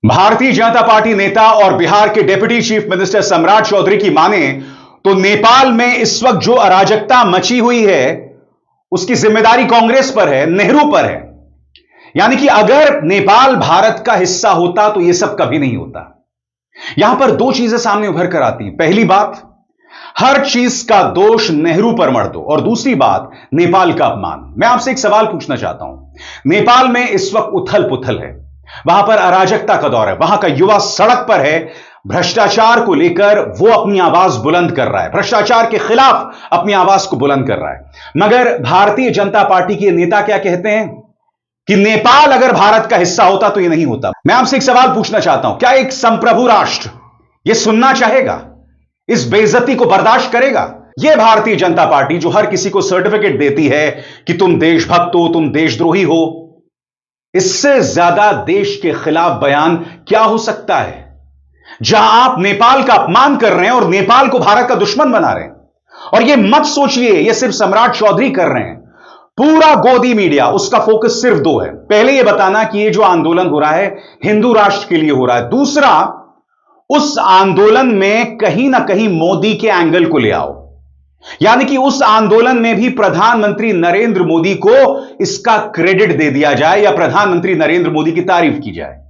Bharatiya Janata party नेता और बिहार के डिप्टी चीफ मिनिस्टर सम्राट चौधरी की माने तो नेपाल में इस वक्त जो अराजकता मची हुई है उसकी जिम्मेदारी कांग्रेस पर है, नेहरू पर है। यानी कि अगर नेपाल भारत का हिस्सा होता तो यह सब कभी नहीं होता। यहां पर दो चीजें सामने उभर कर आती हैं। पहली बात, हर चीज का दोष नेहरू पर मत दो, और दूसरी बात, नेपाल का अपमान। मैं आपसे एक सवाल पूछना चाहता हूं। नेपाल में इस वक्त उथल पुथल है, वहां पर अराजकता का दौर है, वहां का युवा सड़क पर है, भ्रष्टाचार को लेकर वो अपनी आवाज बुलंद कर रहा है, भ्रष्टाचार के खिलाफ अपनी आवाज को बुलंद कर रहा है। मगर भारतीय जनता पार्टी के नेता क्या कहते हैं कि नेपाल अगर भारत का हिस्सा होता तो यह नहीं होता। मैं आपसे एक सवाल पूछना चाहता हूं, क्या एक संप्रभु राष्ट्र यह सुनना चाहेगा? इस बेइज्जती को बर्दाश्त करेगा? यह भारतीय जनता पार्टी जो हर किसी को सर्टिफिकेट देती है कि तुम देशभक्त हो, तुम देशद्रोही हो, इससे ज्यादा देश के खिलाफ बयान क्या हो सकता है? जहां आप नेपाल का अपमान कर रहे हैं और नेपाल को भारत का दुश्मन बना रहे हैं। और यह मत सोचिए यह सिर्फ सम्राट चौधरी कर रहे हैं, पूरा गोदी मीडिया, उसका फोकस सिर्फ दो है। पहले यह बताना कि यह जो आंदोलन हो रहा है हिंदू राष्ट्र के लिए हो रहा है। दूसरा, उस आंदोलन में कहीं ना कहीं मोदी के एंगल को ले आओ, यानी कि उस आंदोलन में भी प्रधानमंत्री नरेंद्र मोदी को इसका क्रेडिट दे दिया जाए या प्रधानमंत्री नरेंद्र मोदी की तारीफ की जाए।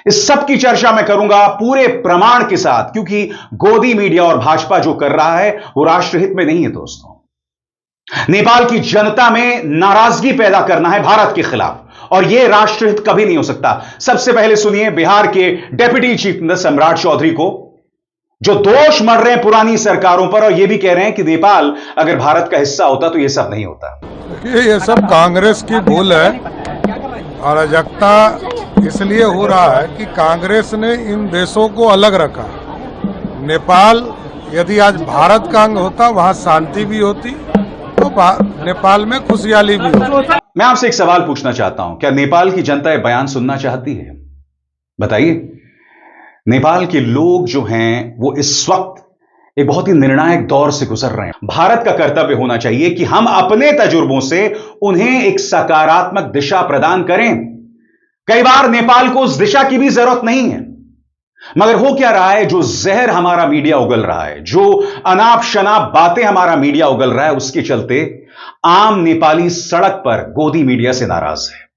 इस सब की चर्चा मैं करूंगा पूरे प्रमाण के साथ, क्योंकि गोदी मीडिया और भाजपा जो कर रहा है वो राष्ट्रहित में नहीं है। दोस्तों, नेपाल की जनता में नाराजगी पैदा करना है भारत के खिलाफ, और यह राष्ट्रहित कभी नहीं हो सकता। सबसे पहले सुनिए बिहार के डिप्टी चीफ मिनिस्टर सम्राट चौधरी को, जो दोष मढ़ रहे हैं पुरानी सरकारों पर, और यह भी कह रहे हैं कि नेपाल अगर भारत का हिस्सा होता तो यह सब नहीं होता। ये सब कांग्रेस की भूल है। अराजकता इसलिए हो रहा है कि कांग्रेस ने इन देशों को अलग रखा। नेपाल यदि आज भारत का अंग होता, वहां शांति भी होती, तो नेपाल में खुशहाली भी होती। मैं आपसे एक सवाल पूछना चाहता हूं, क्या नेपाल की जनता यह बयान सुनना चाहती है? बताइए। नेपाल के लोग जो हैं वो इस वक्त एक बहुत ही निर्णायक दौर से गुजर रहे हैं। भारत का कर्तव्य होना चाहिए कि हम अपने तजुर्बों से उन्हें एक सकारात्मक दिशा प्रदान करें। कई बार नेपाल को उस दिशा की भी जरूरत नहीं है, मगर हो क्या रहा है, जो जहर हमारा मीडिया उगल रहा है, जो अनाप शनाप बातें हमारा मीडिया उगल रहा है, उसके चलते आम नेपाली सड़क पर गोदी मीडिया से नाराज है।